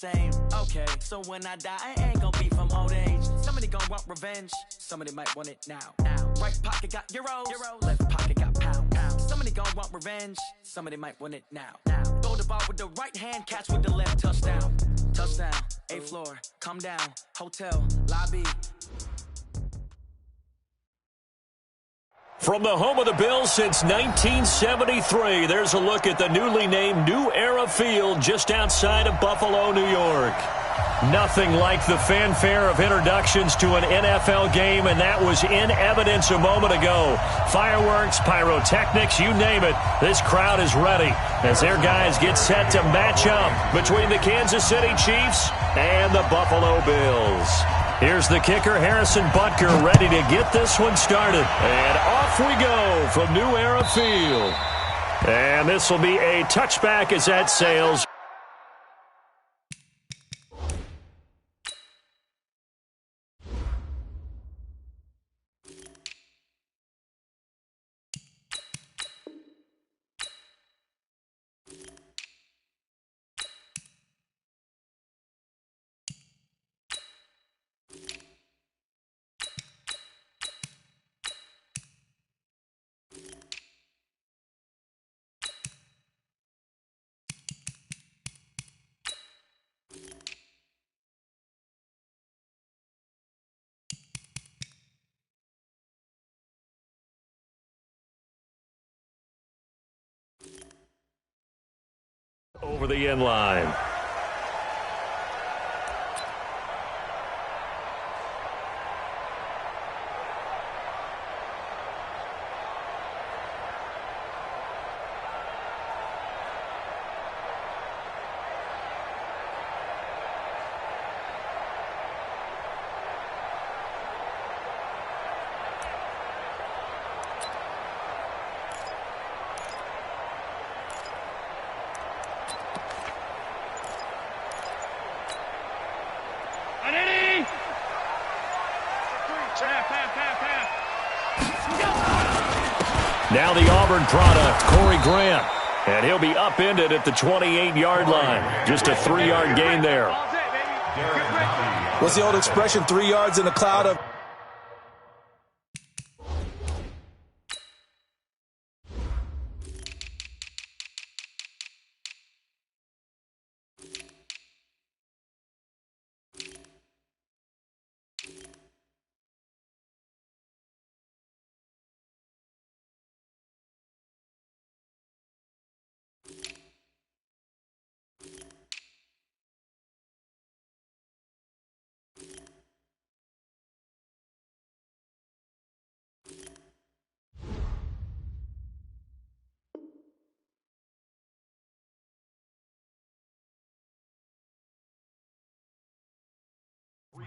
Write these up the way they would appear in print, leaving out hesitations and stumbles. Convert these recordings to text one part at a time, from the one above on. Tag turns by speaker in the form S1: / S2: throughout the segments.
S1: Same, okay, so when I die, I ain't gonna be from old age. Somebody gonna want revenge, somebody might want it now. Right pocket got euros, left pocket got pound. Somebody gonna want revenge, somebody might want it now. Throw the ball with the right hand, catch with the left, touchdown. Touchdown, 8th floor, come down, hotel, lobby.
S2: From the home of the Bills since 1973, there's a look at the newly named New Era Field just outside of Buffalo, New York. Nothing like the fanfare of introductions to an NFL game, and that was in evidence a moment ago. Fireworks, pyrotechnics, you name it. This crowd is ready as their guys get set to match up between the Kansas City Chiefs and the Buffalo Bills. Here's the kicker, Harrison Butker, ready to get this one started. And off we go from New Era Field. And this will be a touchback as that sails. Over the end line. Now the Auburn product, Corey Grant. And he'll be upended at the 28-yard line. Just a 3-yard gain there.
S3: What's the old expression, 3 yards in a cloud of...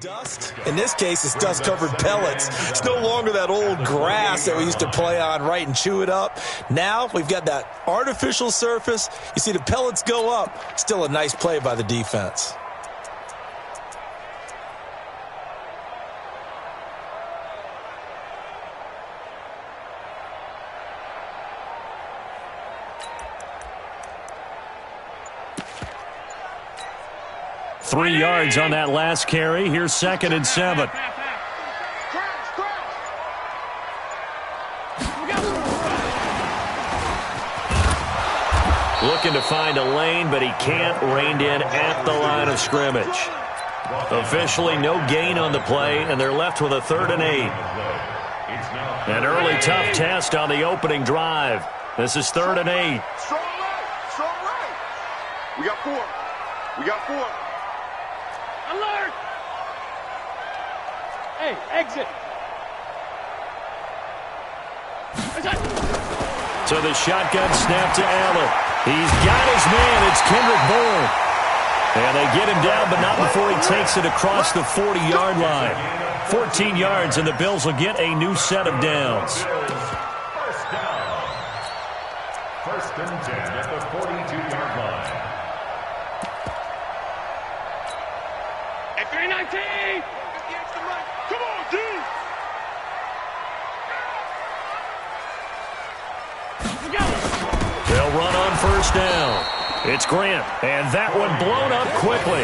S3: Dust. In this case, it's dust-covered pellets. It's no longer that old grass that we used to play on, right, and chew it up. Now we've got that artificial surface. You see the pellets go up. Still a nice play by the defense.
S2: Three yards on that last carry. Here's 2nd and 7. Looking to find a lane, but he can't. Reined in at the line of scrimmage. Officially no gain on the play, and they're left with a 3rd and 8. An early tough test on the opening drive. This is 3rd and 8.
S4: Strong right. We got 4.
S5: Alert! Hey, exit!
S2: So the shotgun snap to Allen. He's got his man. It's Kendrick Bourne. And they get him down, but not before he takes it across the 40-yard line. 14 yards, and the Bills will get a new set of downs.
S6: First down. 1st and 10 at the 42-yard line.
S5: At 319!
S4: Come on, dude!
S2: They'll run on 1st down. It's Grant, and that one blown up quickly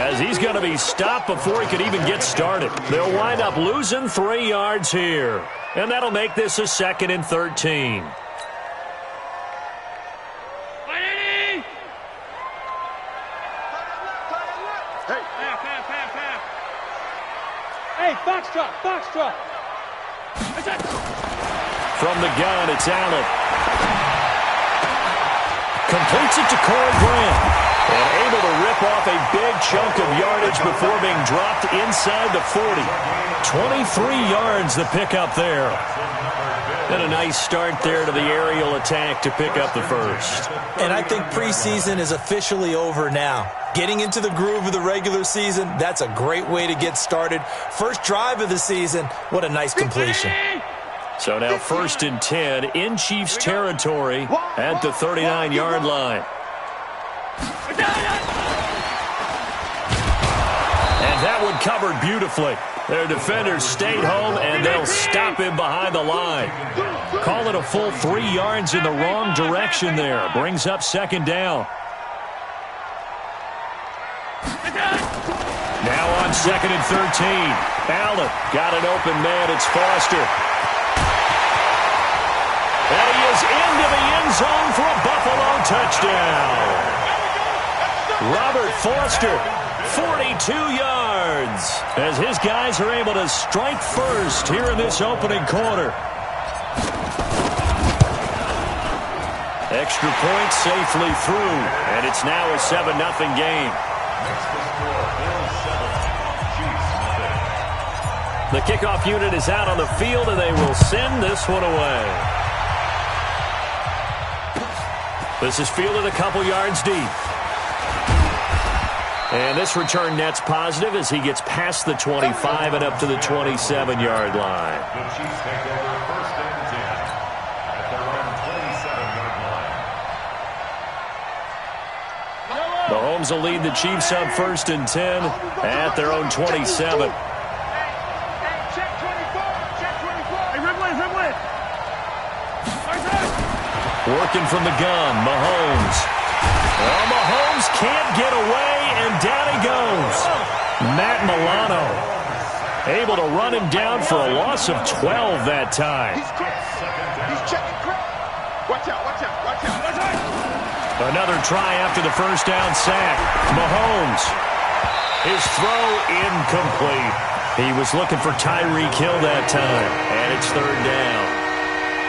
S2: as he's going to be stopped before he could even get started. They'll wind up losing 3 yards here, and that'll make this a 2nd and 13.
S5: Hey, foxtrot, foxtrot.
S2: From the gun, it's Allen. Completes it to Corey Grant. And able to rip off a big chunk of yardage before being dropped inside the 40. 23 yards the pickup there. And a nice start there to the aerial attack to pick up the first.
S3: And I think preseason is officially over now. Getting into the groove of the regular season, that's a great way to get started. First drive of the season, what a nice completion.
S2: So now 1st and 10 in Chiefs territory at the 39-yard line. And that one covered beautifully. Their defenders stayed home, and they'll stop him behind the line. Call it a full 3 yards in the wrong direction there. Brings up 2nd down. Now on 2nd and 13. Allen got an open man. It's Foster. And he is into the end zone for a Buffalo touchdown. Robert Foster, 42 yards, as his guys are able to strike first here in this opening quarter. Extra point safely through, and it's now a 7-0 game. The kickoff unit is out on the field, and they will send this one away. This is fielded a couple yards deep. And this return net's positive as he gets past the 25 and up to the 27-yard line.
S6: The Chiefs take over 1st and 10 at their own 27-yard line.
S2: Mahomes will lead the Chiefs up 1st and 10 at their own 27. Working from the gun, Mahomes. Well, Mahomes can't get away, and down he goes. Matt Milano able to run him down for a loss of 12 that time.
S4: He's checking crap. Watch out, watch out, watch out, watch out.
S2: Another try after the 1st down sack. Mahomes. His throw incomplete. He was looking for Tyreek Hill that time, and it's 3rd down.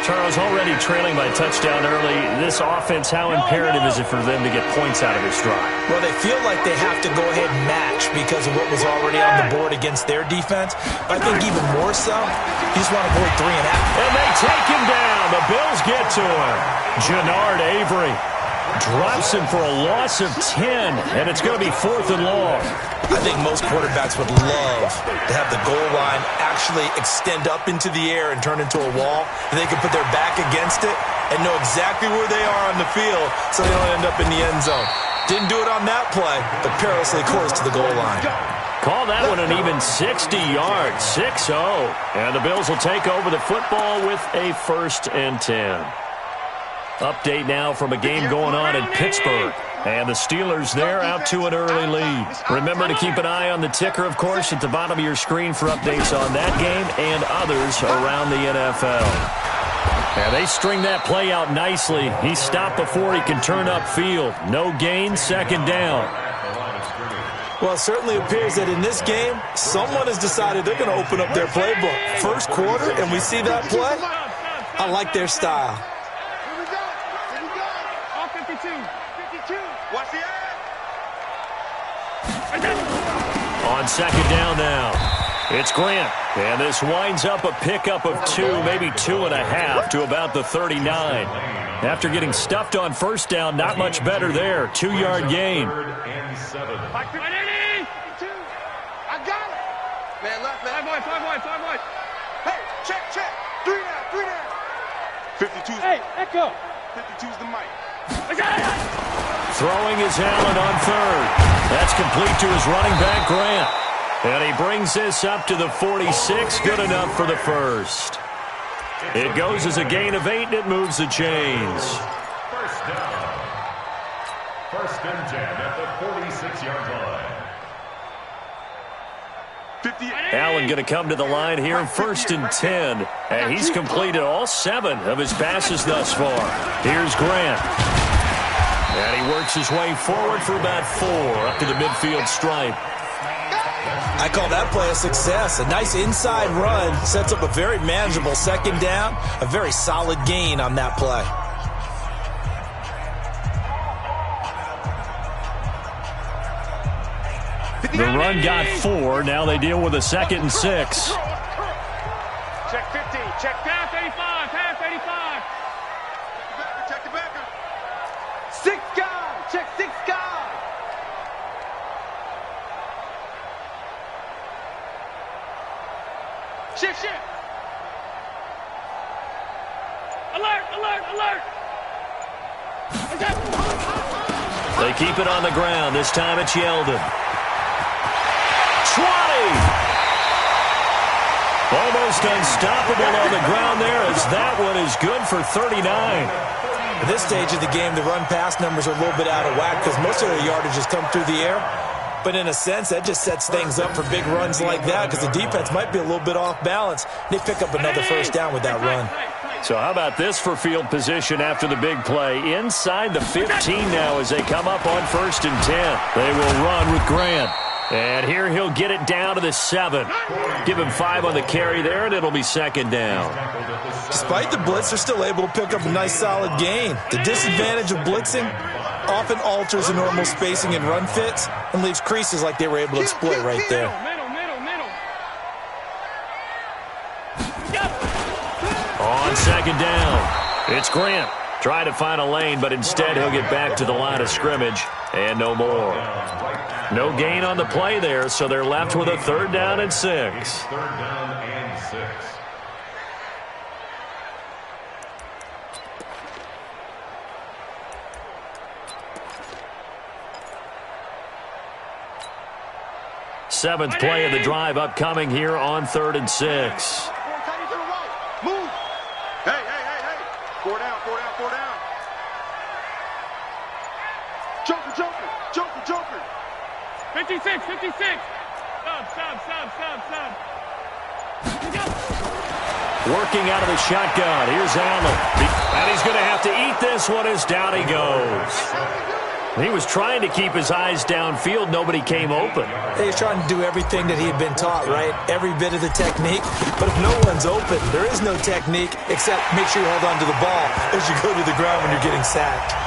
S2: Charles, already trailing by touchdown early. This offense, how imperative is it for them to get points out of this drive?
S3: Well, they feel like they have to go ahead and match because of what was already on the board against their defense. I think even more so, you just want to avoid 3.5.
S2: And they take him down. The Bills get to him. Jannard Avery drops him for a loss of 10, and it's going to be 4th and long.
S3: I think most quarterbacks would love to have the goal line actually extend up into the air and turn into a wall. And they can put their back against it and know exactly where they are on the field so they don't end up in the end zone. Didn't do it on that play, but perilously close to the goal line.
S2: Call that one an even 60 yards, 6-0. And the Bills will take over the football with a 1st and 10. Update now from a game going on in Pittsburgh. And the Steelers there out to an early lead. Remember to keep an eye on the ticker, of course, at the bottom of your screen for updates on that game and others around the NFL. And they string that play out nicely. He stopped before he can turn upfield. No gain, 2nd down.
S3: Well, it certainly appears that in this game, someone has decided they're going to open up their playbook. 1st quarter, and we see that play. I like their style.
S4: Watch the eye.
S2: On 2nd down now, it's Grant. And this winds up a pickup of 2, maybe 2.5 to about the 39. After getting stuffed on 1st down, not much better there. 2-yard gain.
S6: 3rd and 7.
S4: I got it. Man, left, man. 5 wide. Hey, check. 3 down. 52.
S5: Hey, Echo.
S4: 52's the mic.
S2: Throwing is Allen on 3rd. That's complete to his running back, Grant. And he brings this up to the 46. Good enough for the 1st. It goes as a gain of 8, and it moves the chains.
S6: 1st down. First and 10 at the 46-yard line.
S2: Allen going to come to the line here, first and 10. And he's completed all 7 of his passes thus far. Here's Grant. And he works his way forward for about 4 up to the midfield stripe.
S3: I call that play a success. A nice inside run sets up a very manageable second down. A very solid gain on that play.
S2: The run got 4. Now they deal with a 2nd and 6.
S5: Check 50. Check pass 85. Pass 85.
S4: Check the backer.
S5: 6 guys. Check 6 guys. Shift. Alert.
S2: They keep it on the ground. This time it's Yeldon. 20! Almost unstoppable on the ground there, as that one is good for 39.
S3: At this stage of the game, the run-pass numbers are a little bit out of whack because most of their yardage has come through the air. But in a sense, that just sets things up for big runs like that because the defense might be a little bit off balance. They pick up another first down with that run.
S2: So how about this for field position after the big play? Inside the 15 now as they come up on first and 10. They will run with Grant. And here he'll get it down to the 7. Give him 5 on the carry there, and it'll be second down.
S3: Despite the blitz, they're still able to pick up a nice solid gain. The disadvantage of blitzing often alters the normal spacing and run fits and leaves creases like they were able to exploit right there.
S5: Middle.
S2: On second down, it's Grant. Try to find a lane, but instead he'll get back to the line of scrimmage, and no more. No gain on the play there, so they're left with a 3rd down and 6.
S6: 3rd down and 6.
S2: Seventh play of the drive upcoming here on 3rd and 6.
S4: Move. Hey. 4 down. Joker.
S5: 56. Sub.
S2: Working out of the shotgun. Here's Allen. And he's going to have to eat this one as down he goes. He was trying to keep his eyes downfield. Nobody came open.
S3: He was trying to do everything that he had been taught, right? Every bit of the technique. But if no one's open, there is no technique except make sure you hold on to the ball as you go to the ground when you're getting sacked.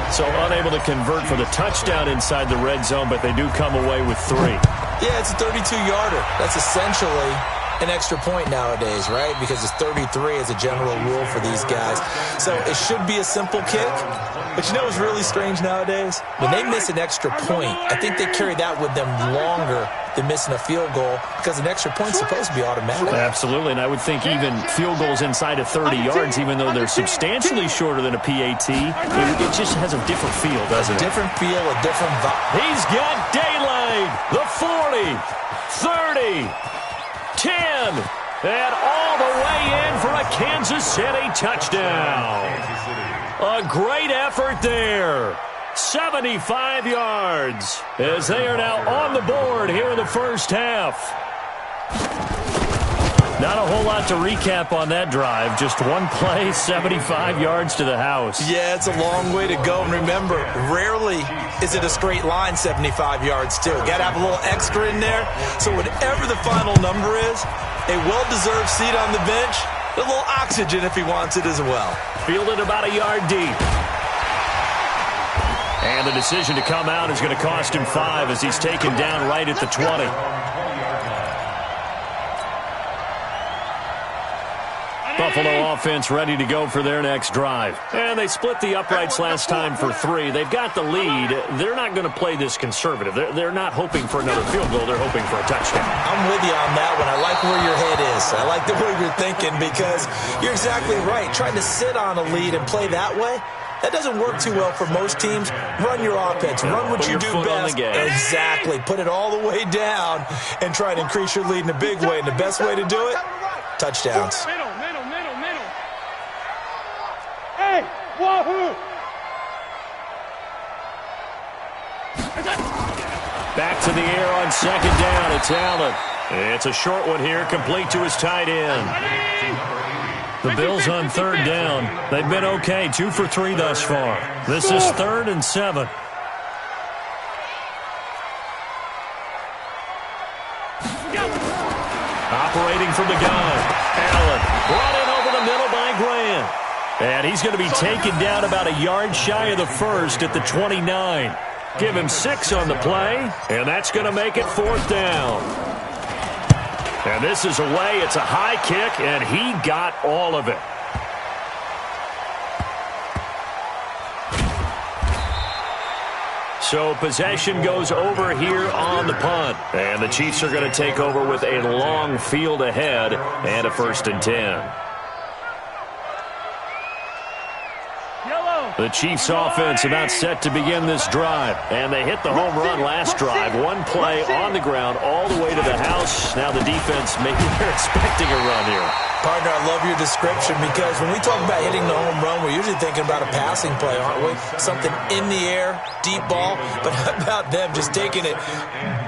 S2: So unable to convert for the touchdown inside the red zone, but they do come away with 3.
S3: Yeah, it's a 32-yarder. That's essentially an extra point nowadays, right? Because it's 33 as a general rule for these guys. So it should be a simple kick. But you know what's really strange nowadays? When they miss an extra point, I think they carry that with them longer than missing a field goal because an extra point's supposed to be automatic.
S2: Absolutely, and I would think even field goals inside of 30 yards, even though they're substantially shorter than a PAT, it just has a different feel, doesn't it?
S3: Different feel, a different vibe.
S2: He's got daylight. The 40, 30, 10, and all the way in for a Kansas City touchdown. A great effort there. 75 yards as they are now on the board here in the first half. Not a whole lot to recap on that drive. Just one play, 75 yards to the house.
S3: Yeah, it's a long way to go. And remember, rarely is it a straight line 75 yards, too. Got to have a little extra in there. So whatever the final number is, a well-deserved seat on the bench, a little oxygen if he wants it as well.
S2: Fielded about a yard deep. And the decision to come out is going to cost him 5 as he's taken down right at the 20. Buffalo offense ready to go for their next drive. And they split the uprights last time for 3. They've got the lead. They're not going to play this conservative. They're not hoping for another field goal. They're hoping for a touchdown.
S3: I'm with you on that one. I like where your head is. I like the way you're thinking because you're exactly right. Trying to sit on a lead and play that way, that doesn't work too well for most teams. Run your offense. Run what you do best. Exactly. Put it all the way down and try to increase your lead in a big way. And the best way to do it, touchdowns.
S5: Hey, wahoo!
S2: Back to the air on second down. It's Allen. It's a short one here, complete to his tight end. The Bills on third down. They've been okay, 2 for 3 thus far. This is 3rd and 7. Operating from the gun. Allen brought in over the middle by Grant. And he's going to be taken down about a yard shy of the first at the 29. Give him 6 on the play, and that's going to make it 4th down. And this is away. It's a high kick, and he got all of it. So possession goes over here on the punt. And the Chiefs are going to take over with a long field ahead and a 1st and 10. The Chiefs offense about set to begin this drive. And they hit the home run last drive. One play on the ground all the way to the house. Now the defense, maybe they're expecting a run here.
S3: Partner, I love your description because when we talk about hitting the home run, we're usually thinking about a passing play, aren't we? Something in the air, deep ball. But how about them just taking it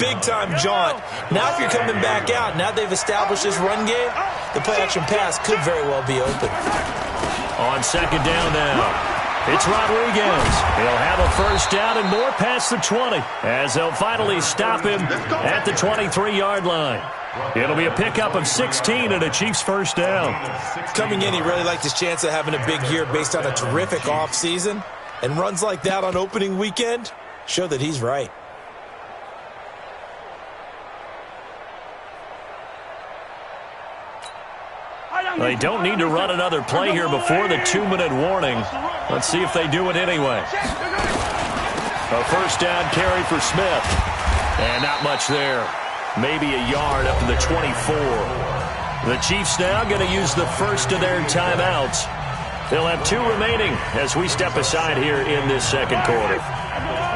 S3: big-time jaunt? Now if you're coming back out, now they've established this run game, the play-action pass could very well be open.
S2: On second down now. It's Rodriguez. He'll have a 1st down and more past the 20 as they'll finally stop him at the 23-yard line. It'll be a pickup of 16 and a Chiefs 1st down.
S3: Coming in, he really liked his chance of having a big year based on a terrific offseason. And runs like that on opening weekend show that he's right.
S2: They don't need to run another play here before the 2-minute warning. Let's see if they do it anyway. A 1st down carry for Smith. And not much there. Maybe a yard up to the 24. The Chiefs now going to use the first of their timeouts. They'll have 2 remaining as we step aside here in this second quarter.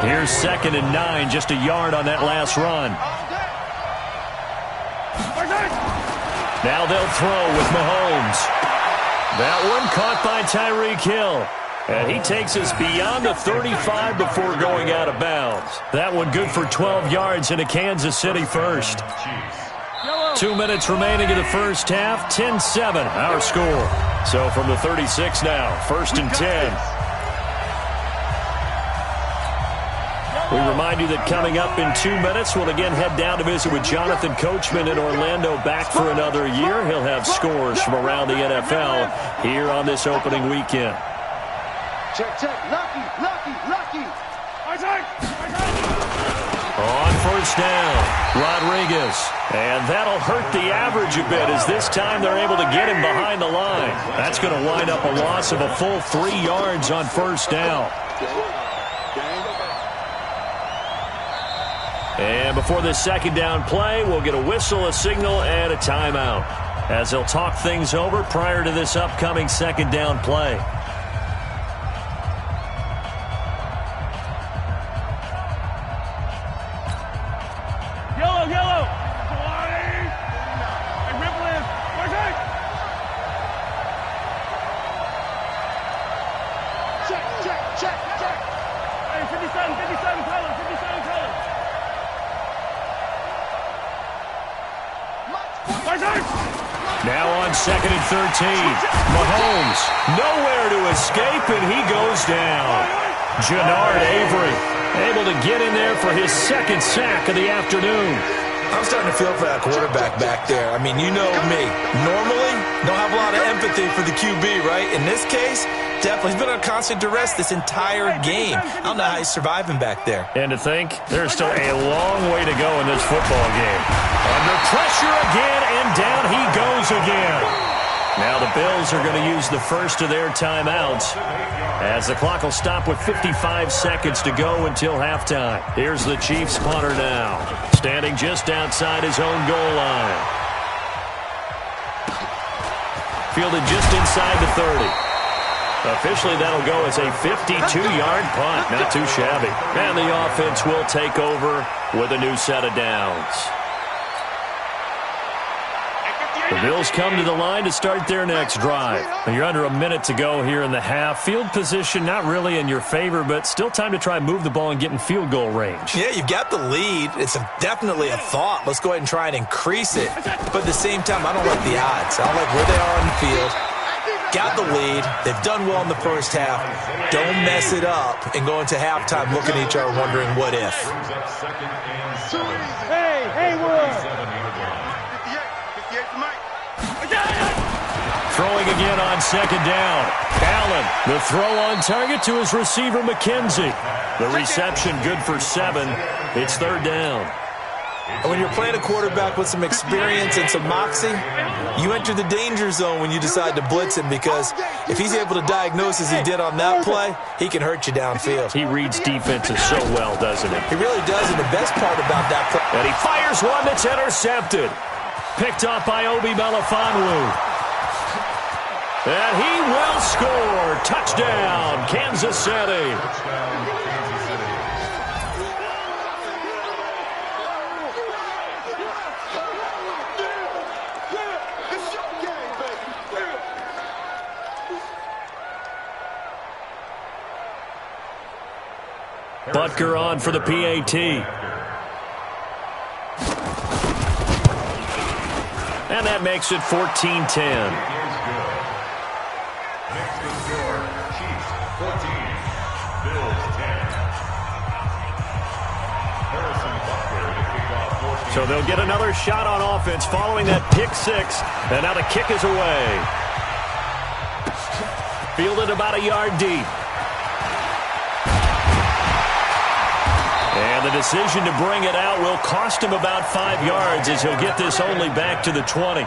S2: Here's 2nd and 9, just a yard on that last run. Now they'll throw with Mahomes. That one caught by Tyreek Hill. And he takes us beyond the 35 before going out of bounds. That one good for 12 yards in a Kansas City 1st. 2 minutes remaining in the first half. 10-7 our score. So from the 36 now, 1st and 10. We remind you that coming up in 2 minutes, we'll again head down to visit with Jonathan Coachman in Orlando, back for another year. He'll have scores from around the NFL here on this opening weekend.
S5: Check, check. Lucky, lucky, lucky.
S2: On 1st down, Rodriguez. And that'll hurt the average a bit as this time they're able to get him behind the line. That's going to wind up a loss of a full 3 yards on 1st down. And before this 2nd down play, we'll get a whistle, a signal, and a timeout as they'll talk things over prior to this upcoming 2nd down play.
S5: Yellow, yellow. Check, check, check, check. Hey, 57, 57 color, 57 color.
S2: Now on 2nd and 13. Mahomes nowhere to escape, and he goes down. Jannard Avery able to get in there for his 2nd sack of the afternoon.
S3: I'm starting to feel for that quarterback back there. I mean, you know me. Normally, don't have a lot of empathy for the QB, right? In this case, definitely. He's been on constant duress this entire game. I don't know how he's surviving back there.
S2: And to think, there's still a long way to go in this football game. Under pressure again, and down he goes again. Now the Bills are going to use the first of their timeouts as the clock will stop with 55 seconds to go until halftime. Here's the Chiefs punter now, standing just outside his own goal line. Fielded just inside the 30. Officially, that'll go as a 52-yard punt. Not too shabby. And the offense will take over with a new set of downs. The Bills come to the line to start their next drive. You're under a minute to go here in the half. Field position not really in your favor, but still time to try and move the ball and get in field goal range.
S3: Yeah, you've got the lead. It's definitely a thought. Let's go ahead and try and increase it. But at the same time, I don't like the odds. I don't like where they are on the field. Got the lead. They've done well in the first half. Don't mess it up and go into halftime looking at each other wondering what if.
S5: Hey, Haywood!
S2: Throwing again on second down. Allen, the throw on target to his receiver, McKenzie. The reception good for 7. It's third down.
S3: And when you're playing a quarterback with some experience and some moxie, you enter the danger zone when you decide to blitz him, because if he's able to diagnose as he did on that play, he can hurt you downfield.
S2: He reads defenses so well, doesn't he?
S3: He really does, and the best part about that play...
S2: And he fires one that's intercepted. Picked up by Obi Melifonwu. And he will score. Touchdown, Kansas City. Butker on for the PAT. And that makes it 14-10. So they'll get another shot on offense following that pick 6. And now the kick is away. Fielded about a yard deep. And the decision to bring it out will cost him about 5 yards, as he'll get this only back to the 20.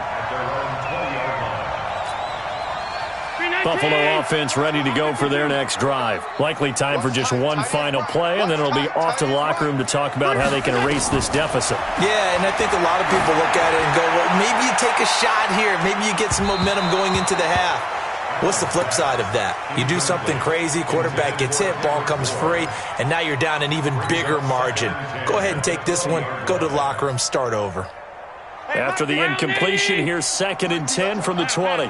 S2: Buffalo offense ready to go for their next drive. Likely time for just one final play, and then it'll be off to the locker room to talk about how they can erase this deficit.
S3: Yeah, and I think a lot of people look at it and go, well, maybe you take a shot here. Maybe you get some momentum going into the half. What's the flip side of that? You do something crazy, quarterback gets hit, ball comes free, and now you're down an even bigger margin. Go ahead and take this one, go to the locker room, start over.
S2: After the incompletion, here's 2nd and 10 from the 20. A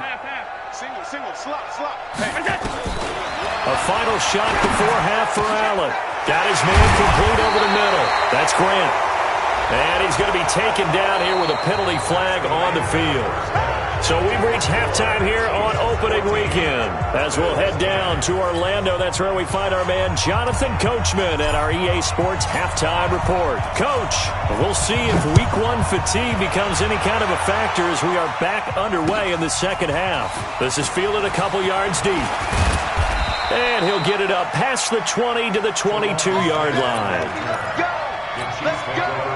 S2: final shot before half for Allen. Got his man complete over the middle. That's Grant. And he's going to be taken down here with a penalty flag on the field. So we've reached halftime here on opening weekend. As we'll head down to Orlando, that's where we find our man Jonathan Coachman at our EA Sports Halftime Report. Coach, we'll see if Week 1 fatigue becomes any kind of a factor as we are back underway in the second half. This is fielded a couple yards deep. And he'll get it up past the 20 to the 22-yard line.
S4: Let's go!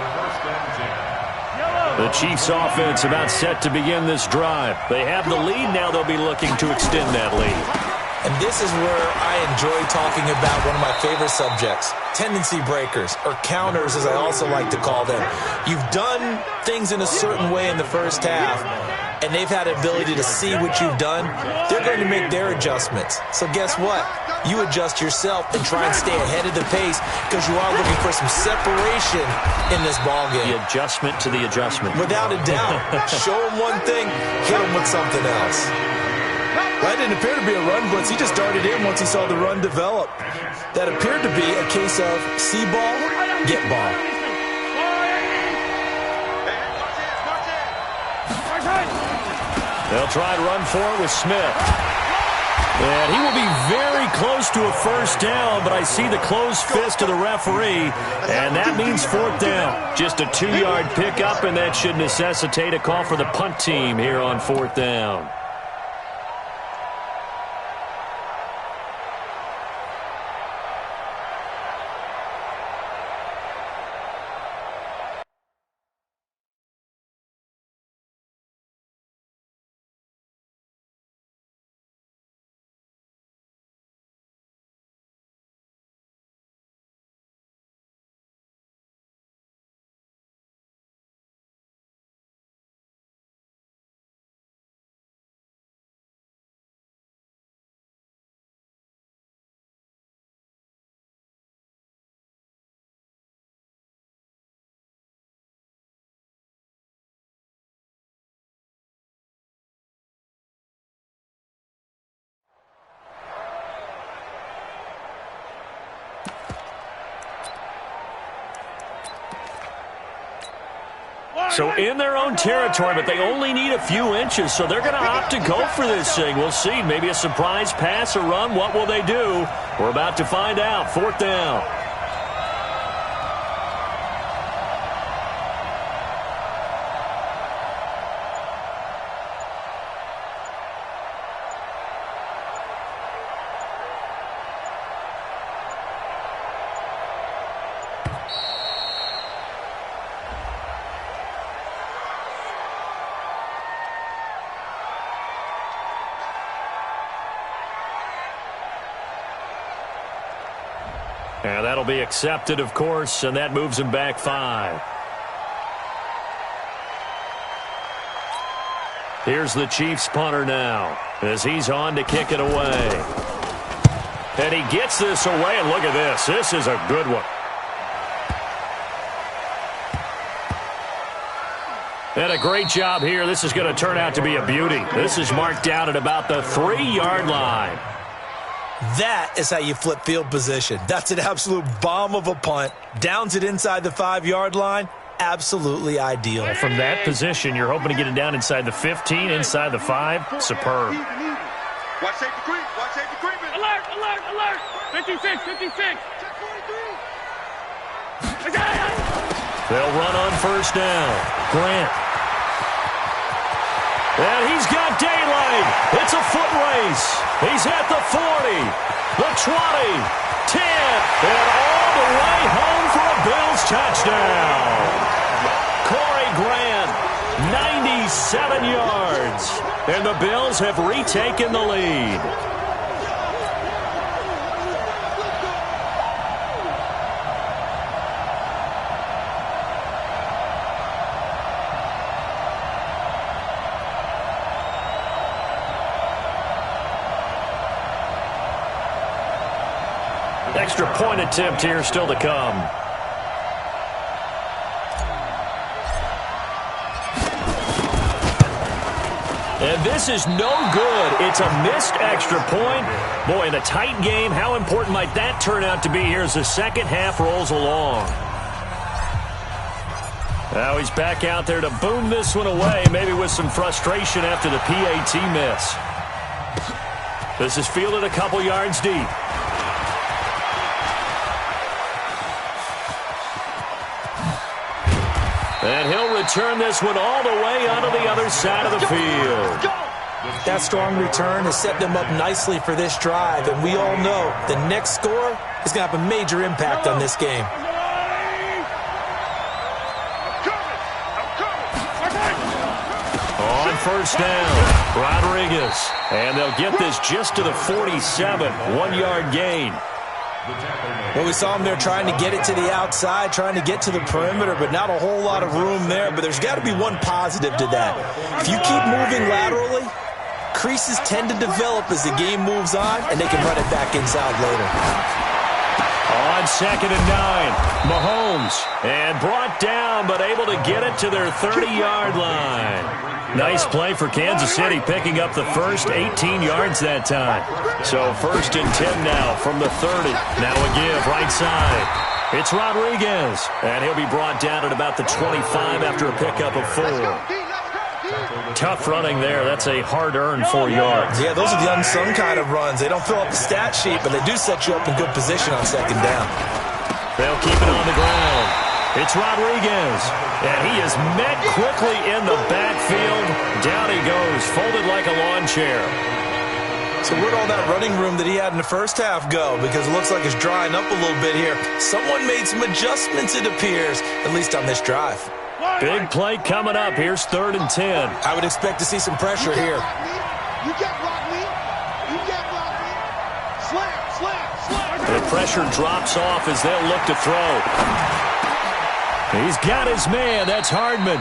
S2: The Chiefs offense about set to begin this drive. They have the lead. Now they'll be looking to extend that lead.
S3: And this is where I enjoy talking about one of my favorite subjects, tendency breakers, or counters as I also like to call them. You've done things in a certain way in the first half, and they've had the ability to see what you've done. They're going to make their adjustments. So guess what? You adjust yourself and try and stay ahead of the pace, because you are looking for some separation in this ballgame.
S2: The adjustment to the adjustment.
S3: Without a doubt. Show them one thing, hit them with something else. That didn't appear to be a run blitz. He just darted in once he saw the run develop. That appeared to be a case of see ball, get ball.
S2: They'll try and run for it with Smith. And he will be very close to a first down, but I see the closed fist of the referee, and that means 4th down. Just a 2-yard pickup, and that should necessitate a call for the punt team here on 4th down. So in their own territory, but they only need a few inches, so they're going to opt to go for this thing. We'll see. Maybe a surprise pass or run. What will they do? We're about to find out. 4th down. And that'll be accepted, of course, and that moves him back 5. Here's the Chiefs punter now as he's on to kick it away. And he gets this away, and look at this. This is a good one. And a great job here. This is going to turn out to be a beauty. This is marked down at about the 3-yard line.
S3: That is how you flip field position. That's an absolute bomb of a punt. Downs it inside the 5-yard line. Absolutely ideal.
S2: Well, from that position, you're hoping to get it down inside the 15, inside the 5. Superb.
S4: Watch safety creep. Watch safety creeping.
S5: Alert, alert, alert. 56, 56.
S2: They'll run on 1st down. Grant. And he's got daylight. It's a foot race. He's at the 40, the 20, 10, and all the way home for a Bills touchdown. Corey Grant, 97 yards. And the Bills have retaken the lead. Extra point attempt here still to come. And this is no good. It's a missed extra point. Boy, in a tight game, how important might that turn out to be here as the second half rolls along? Now he's back out there to boom this one away, maybe with some frustration after the PAT miss. This is fielded a couple yards deep. And he'll return this one all the way onto the other side of the field.
S3: That strong return has set them up nicely for this drive, and we all know the next score is going to have a major impact on this game.
S2: On 1st down, Rodriguez. And they'll get this just to the 47, 1-yard gain.
S3: Well, we saw him there trying to get it to the outside, trying to get to the perimeter, but not a whole lot of room there. But there's got to be one positive to that. If you keep moving laterally, creases tend to develop as the game moves on, and they can run it back inside later.
S2: On 2nd and 9, Mahomes. And brought down, but able to get it to their 30-yard line. Nice play for Kansas City, picking up the first 18 yards that time. So 1st and 10 now from the 30. Now a give right side. It's Rodriguez. And he'll be brought down at about the 25 after a pickup of 4. Tough running there. That's a hard-earned 4 yards.
S3: Yeah, those are the unsung kind of runs. They don't fill up the stat sheet, but they do set you up in good position on 2nd down.
S2: They'll keep it on the ground. It's Rodriguez, and he is met quickly in the backfield. Down he goes, folded like a lawn chair.
S3: So where'd all that running room that he had in the first half go? Because it looks like it's drying up a little bit here. Someone made some adjustments, it appears, at least on this drive.
S2: Big play coming up. Here's 3rd and 10.
S3: I would expect to see some pressure here.
S4: You can't block me. You can't block me. Slam, slam, slam.
S2: The pressure drops off as they'll look to throw. He's got his man. That's Hardman.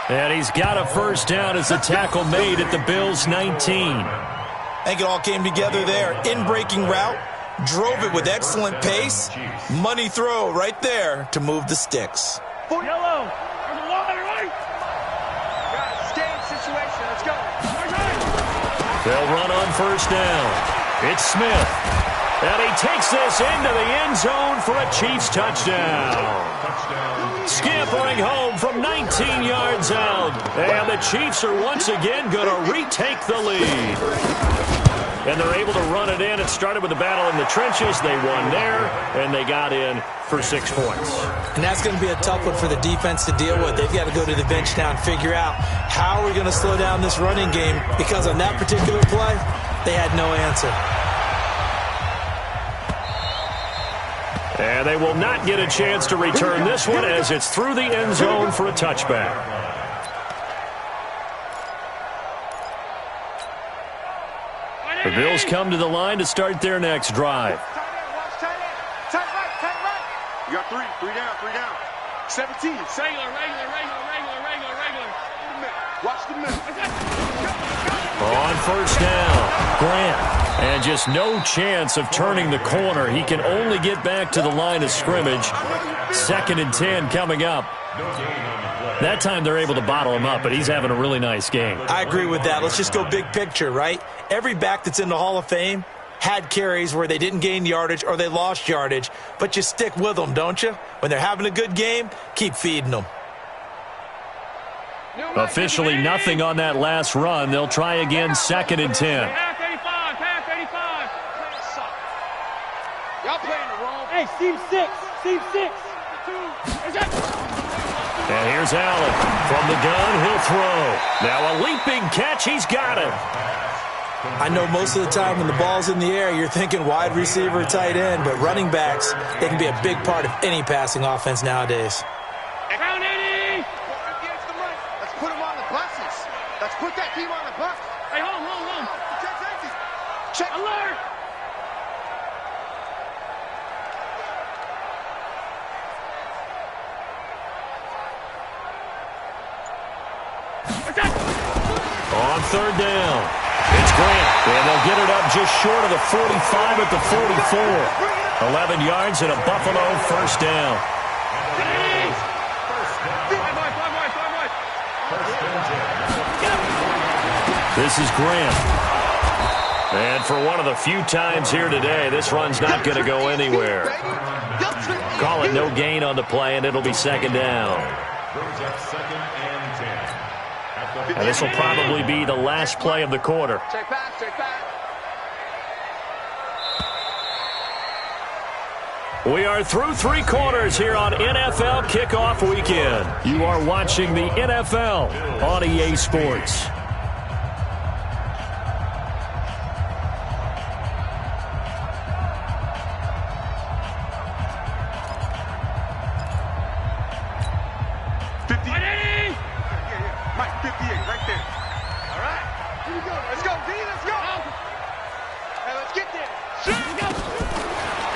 S2: And he's got a 1st down as the tackle made at the Bills' 19.
S3: I think it all came together there. In-breaking route. Drove it with excellent pace. Money throw right there to move the sticks.
S5: Yellow. There's a water, right?
S4: Guys, game situation. Let's go.
S2: They'll run on 1st down. It's Smith. And he takes this into the end zone for a Chiefs touchdown. scampering home from 19 yards out. And the Chiefs are once again going to retake the lead. And they're able to run it in. It started with a battle in the trenches. They won there, and they got in for 6 points.
S3: And that's going to be a tough one for the defense to deal with. They've got to go to the bench now and figure out how are we going to slow down this running game, because on that particular play, they had no answer.
S2: And they will not get a chance to return this one as it's through the end zone for a touchback. The Bills come to the line to start their next drive.
S4: Tight right. You got three down. 17.
S5: Regular.
S4: Watch the middle.
S2: On first down, Grant. And just no chance of turning the corner. He can only get back to the line of scrimmage. 2nd and 10 coming up. That time they're able to bottle him up, but he's having a really nice game.
S3: I agree with that. Let's just go big picture, right? Every back that's in the Hall of Fame had carries where they didn't gain yardage or they lost yardage, but you stick with them, don't you? When they're having a good game, keep feeding them.
S2: Officially nothing on that last run. They'll try again, 2nd and 10.
S5: Half 85.
S4: Y'all playing the wrong.
S5: Hey, Seam 6.
S2: And here's Allen. From the gun, he'll throw. Now a leaping catch. He's got it.
S3: I know most of the time when the ball's in the air, you're thinking wide receiver, tight end, but running backs, they can be a big part of any passing offense nowadays.
S5: Ground 80.
S4: Let's put him on the buses. Let's put that team on the bus.
S5: Hey, hold.
S4: Check.
S5: Alert.
S2: On 3rd down, it's Grant. And they'll get it up just short of the 45 at the 44. 11 yards and a Buffalo first down. This is Grant. And for one of the few times here today, this run's not going to go anywhere. Call it no gain on the play, and it'll be 2nd down. And this will probably be the last play of the quarter.
S4: Check back.
S2: We are through 3 quarters here on NFL Kickoff Weekend. You are watching the NFL on EA Sports.
S4: Mike, 58, right there. All right. Here we go. Let's go, D. Let's go. Hey, let's get there.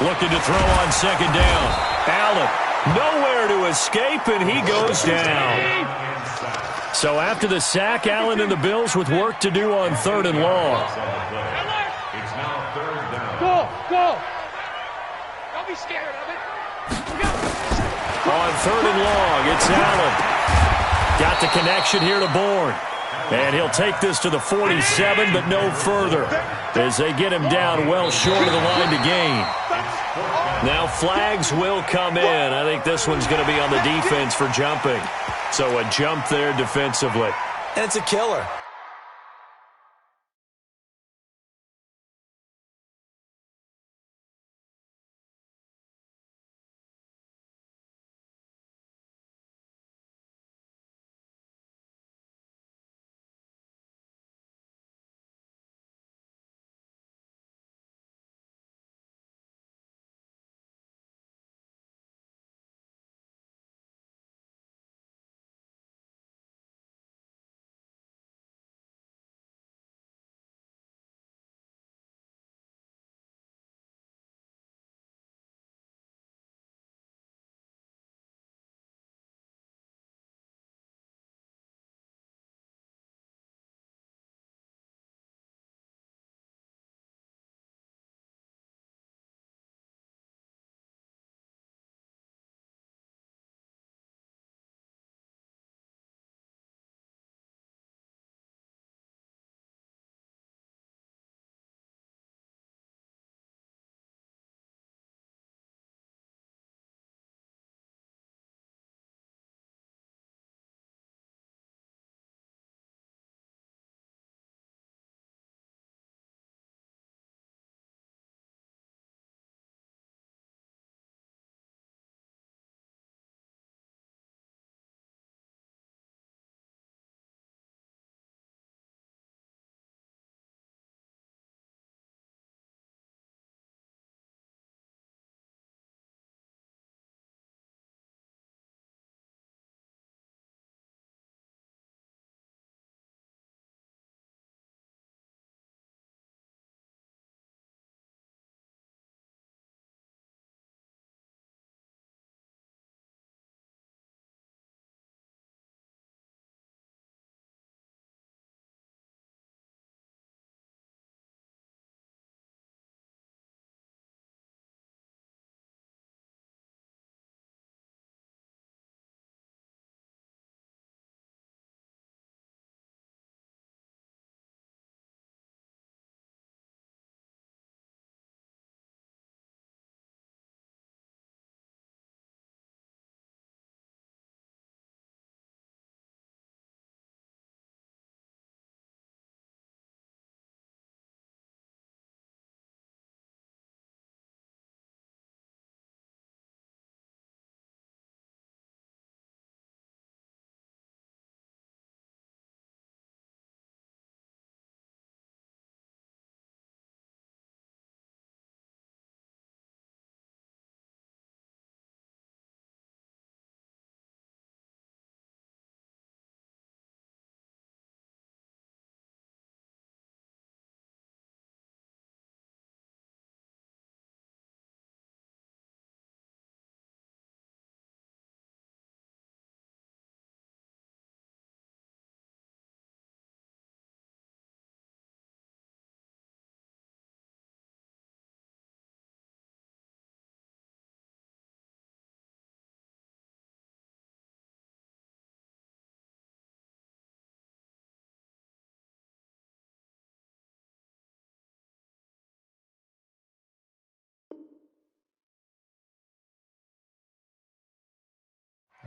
S2: Looking to throw on 2nd down. Allen, nowhere to escape, and he goes down. So after the sack, Allen and the Bills with work to do on 3rd and long.
S6: It's now 3rd down.
S5: Go. Don't be scared of it.
S2: On 3rd and long, it's Allen. Got the connection here to Bourne. And he'll take this to the 47, but no further, as they get him down well short of the line to gain. Now flags will come in. I think this one's going to be on the defense for jumping. So a jump there defensively.
S3: And it's a killer.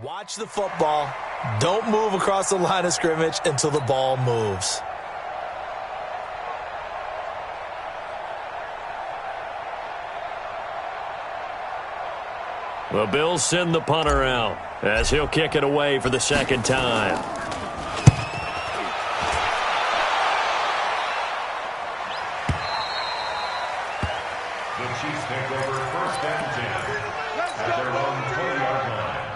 S3: Watch the football. Don't move across the line of scrimmage until the ball moves.
S2: The Bills send the punter out as he'll kick it away for the second time.
S6: The Chiefs take over 1st and 10 at their own 20-yard line.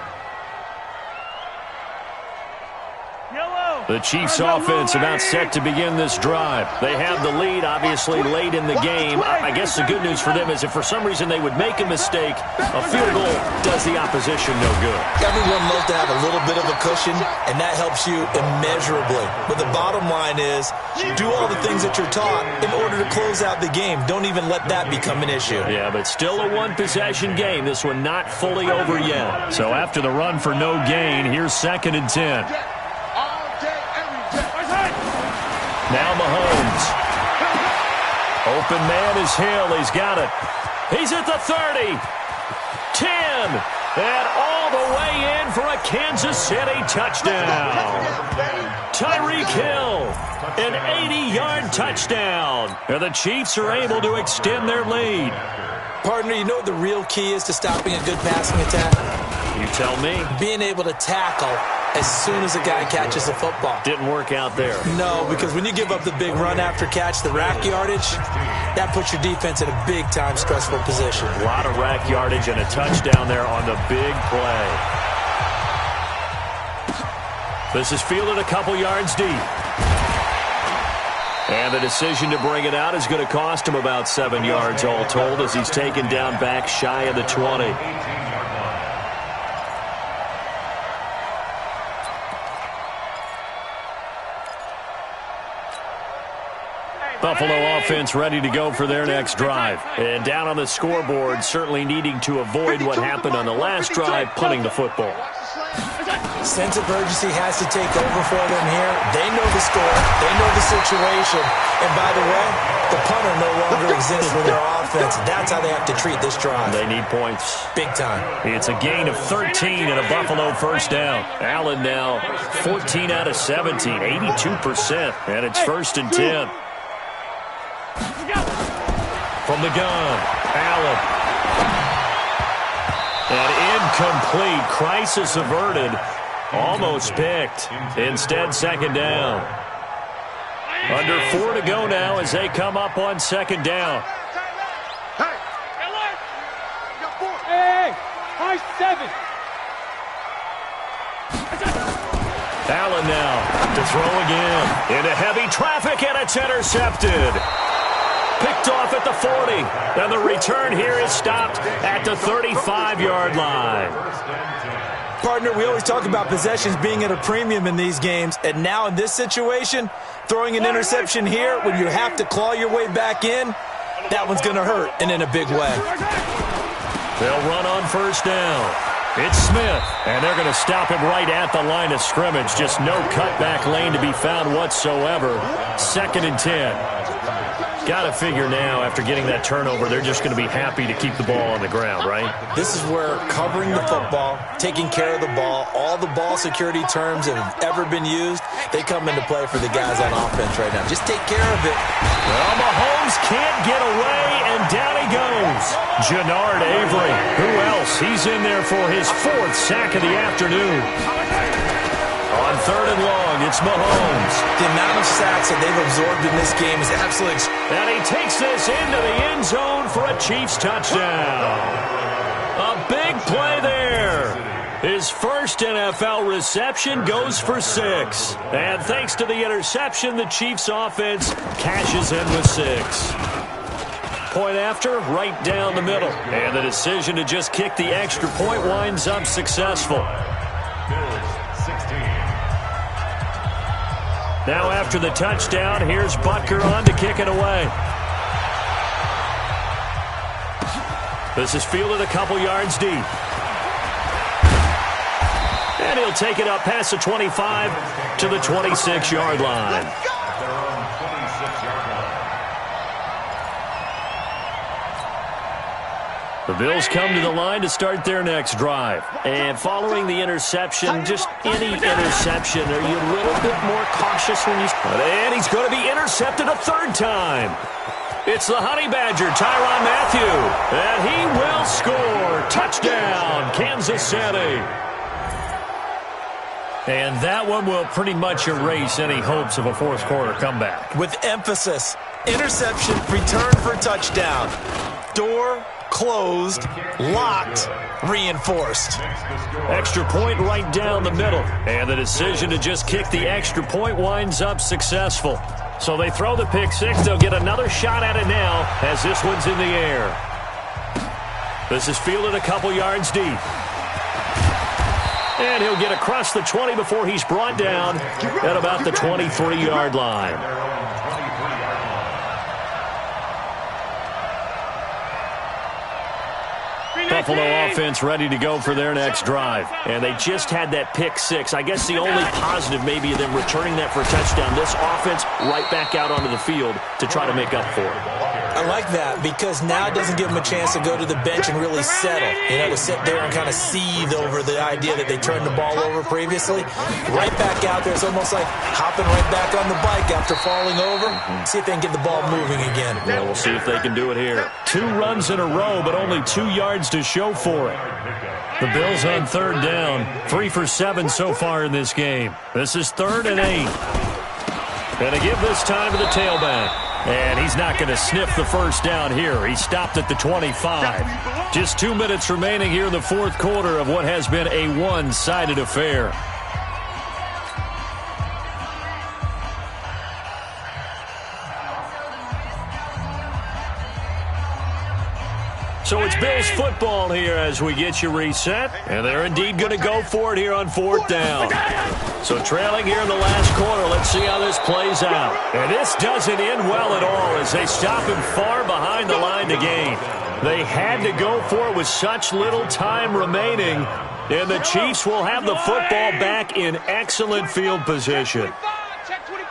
S2: The Chiefs offense about set to begin this drive. They have the lead, obviously, late in the game. I guess the good news for them is if for some reason they would make a mistake, a field goal does the opposition no good.
S3: Everyone loves to have a little bit of a cushion, and that helps you immeasurably. But the bottom line is, do all the things that you're taught in order to close out the game. Don't even let that become an issue.
S2: Yeah, but still a one-possession game. This one not fully over yet. So after the run for no gain, here's 2nd and 10. Now Mahomes. Open man is Hill. He's got it. He's at the 30. 10. And all the way in for a Kansas City touchdown. Tyreek Hill. An 80-yard touchdown. And the Chiefs are able to extend their lead.
S3: Partner, you know what the real key is to stopping a good passing attack?
S2: You tell me.
S3: Being able to tackle as soon as a guy catches the football.
S2: Didn't work out there.
S3: No, because when you give up the big run after catch, the rack yardage, that puts your defense in a big-time stressful position.
S2: A lot of rack yardage and a touchdown there on the big play. This is fielded a couple yards deep. And the decision to bring it out is going to cost him about 7 yards all told as he's taken down back shy of the 20. Buffalo offense ready to go for their next drive. And down on the scoreboard, certainly needing to avoid what happened on the last drive, punting the football.
S3: Sense of urgency has to take over for them here. They know the score. They know the situation. And by the way, the punter no longer exists for their offense. That's how they have to treat this drive.
S2: They need points.
S3: Big time.
S2: It's a gain of 13 and a Buffalo first down. Allen now 14 out of 17, 82%. And it's 1st and 10. From the gun, Allen. And incomplete. Crisis averted. Almost picked. Instead, 2nd down. Under 4 to go now as they come up on 2nd down.
S5: Hey, high 7.
S2: Allen now to throw again. Into heavy traffic, and it's intercepted. Picked off at the 40. And the return here is stopped at the 35-yard line.
S3: Partner, we always talk about possessions being at a premium in these games. And now in this situation, throwing an interception here when you have to claw your way back in, that one's going to hurt, and in a big way.
S2: They'll run on 1st down. It's Smith, and they're going to stop him right at the line of scrimmage. Just no cutback lane to be found whatsoever. 2nd and 10. Got to figure now, after getting that turnover, they're just going to be happy to keep the ball on the ground, right?
S3: This is where covering the football, taking care of the ball, all the ball security terms that have ever been used, they come into play for the guys on offense right now. Just take care of it.
S2: Well, Mahomes can't get away, and down he goes. Jannard Avery. Who else? He's in there for his 4th sack of the afternoon. On 3rd and long, it's Mahomes.
S3: The amount of sacks that they've absorbed in this game is absolutely...
S2: And he takes this into the end zone for a Chiefs touchdown. A big play there. His first NFL reception goes for 6. And thanks to the interception, the Chiefs offense cashes in with 6. Point after, right down the middle. And the decision to just kick the extra point winds up successful. Now after the touchdown, here's Butker on to kick it away. This is fielded a couple yards deep. And he'll take it up past the 25 to the 26-yard line. The Bills come to the line to start their next drive. And following the interception, just any interception, are you a little bit more cautious when you... And he's going to be intercepted a third time. It's the Honey Badger, Tyrann Mathieu. And he will score. Touchdown, Kansas City. And that one will pretty much erase any hopes of a fourth quarter comeback.
S3: With emphasis, interception, return for touchdown. Door closed, locked, reinforced.
S2: Extra point right down the middle. And the decision to just kick the extra point winds up successful. So they throw the pick six. They'll get another shot at it now as this one's in the air. This is fielded a couple yards deep. And he'll get across the 20 before he's brought down at about the 23-yard line. Buffalo offense ready to go for their next drive. And they just had that pick six. I guess the only positive maybe of them returning that for a touchdown. This offense right back out onto the field to try to make up for it.
S3: I like that because now it doesn't give them a chance to go to the bench and really settle. You know, to sit there and kind of seethe over the idea that they turned the ball over previously. Right back out there. It's almost like hopping right back on the bike after falling over. See if they can get the ball moving again.
S2: Yeah, we'll see if they can do it here. 2 runs in a row, but only 2 yards to show for it. The Bills on third down. 3 for 7 so far in this game. This is 3rd and 8. Gonna give this time to the tailback. And he's not going to sniff the first down here. He stopped at the 25. Just 2 minutes remaining here in the fourth quarter of what has been a one-sided affair. So it's Bills football here as we get you reset. And they're indeed going to go for it here on 4th down. So trailing here in the last quarter. Let's see how this plays out. And this doesn't end well at all as they stop him far behind the line to gain. They had to go for it with such little time remaining. And the Chiefs will have the football back in excellent field position.
S5: Check 25.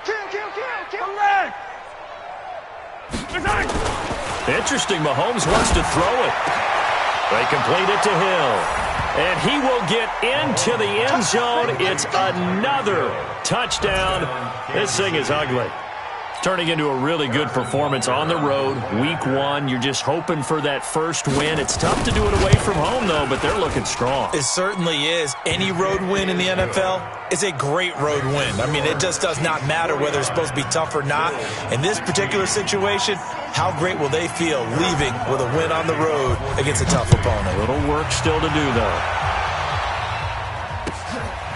S5: Kill.
S2: Interesting, Mahomes wants to throw it. They complete it to Hill. And he will get into the end zone. It's another touchdown. This thing is ugly. Turning into a really good performance on the road. Week 1, you're just hoping for that first win. It's tough to do it away from home, though, but they're looking strong.
S3: It certainly is. Any road win in the NFL is a great road win. I mean, it just does not matter whether it's supposed to be tough or not. In this particular situation, how great will they feel leaving with a win on the road against a tough opponent?
S2: A little work still to do, though.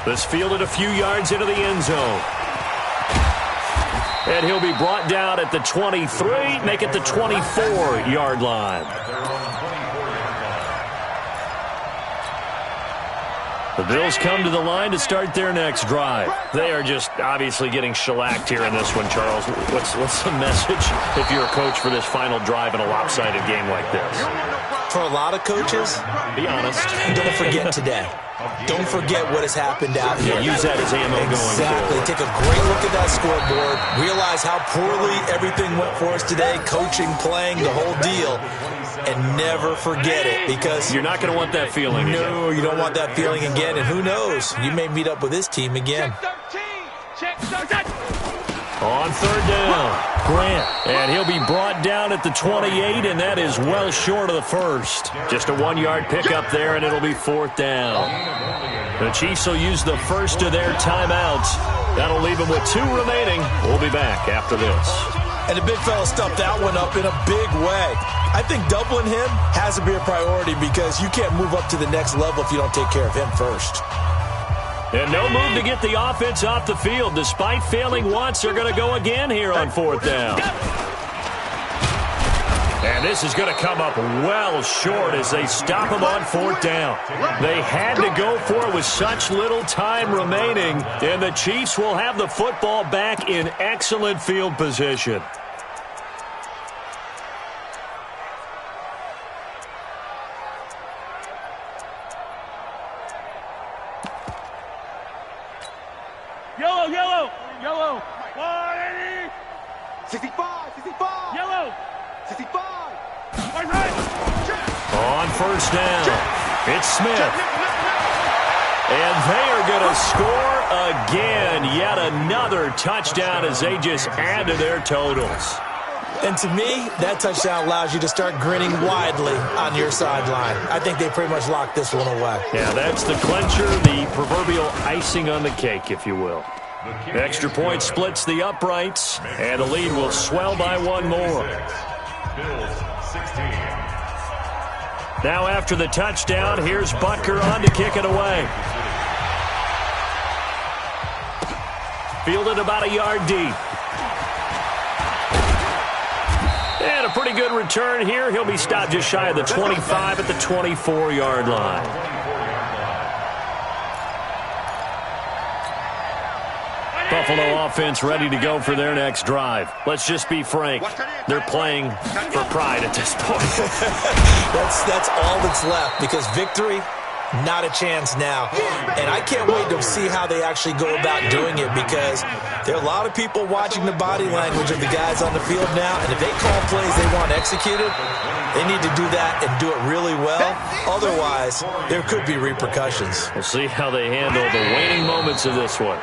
S2: This fielded a few yards into the end zone. And he'll be brought down at the 23, make it the 24-yard line. The Bills come to the line to start their next drive. They are just obviously getting shellacked here in this one, Charles. What's the message if you're a coach for this final drive in a lopsided game like this?
S3: For a lot of coaches,
S2: be honest.
S3: Don't forget today. Don't forget what has happened out here.
S2: Use that as ammo going forward.
S3: Exactly. Take a great look at that scoreboard. Realize how poorly everything went for us today. Coaching, playing, the whole deal. And never forget it because
S2: you're not going to want that feeling again.
S3: No, you don't want that feeling again. And who knows? You may meet up with this team again.
S5: Check 13.
S2: On third down, Grant. And he'll be brought down at the 28, and that is well short of the first. Just a 1-yard pickup there, and it'll be 4th down. The Chiefs will use the first of their timeouts. That'll leave them with 2 remaining. We'll be back after this.
S3: And the big fella stuffed that one up in a big way. I think doubling him has to be a priority because you can't move up to the next level if you don't take care of him first.
S2: And no move to get the offense off the field. Despite failing once, they're going to go again here on 4th down. And this is going to come up well short as they stop him on 4th down. They had to go for it with such little time remaining, and the Chiefs will have the football back in excellent field position.
S5: Yellow. 180.
S4: 65.
S5: Yellow.
S4: 65.
S5: Right side.
S2: On first down, it's Smith. And they are going to score again. Yet another touchdown as they just add to their totals.
S3: And to me, that touchdown allows you to start grinning widely on your sideline. I think they pretty much locked this one away.
S2: Yeah, that's the clincher, the proverbial icing on the cake, if you will. The extra point splits the uprights, and the lead will swell by one more.
S6: Bills 16.
S2: Now after the touchdown, here's Butker on to kick it away. Fielded about a yard deep. And a pretty good return here. He'll be stopped just shy of the 25 at the 24-yard line. Buffalo offense ready to go for their next drive. Let's just be frank. They're playing for pride at this point.
S3: That's all that's left, because victory, not a chance now. And I can't wait to see how they actually go about doing it, because there are a lot of people watching the body language of the guys on the field now, and if they call plays they want executed, they need to do that and do it really well. Otherwise, there could be repercussions.
S2: We'll see how they handle the waning moments of this one.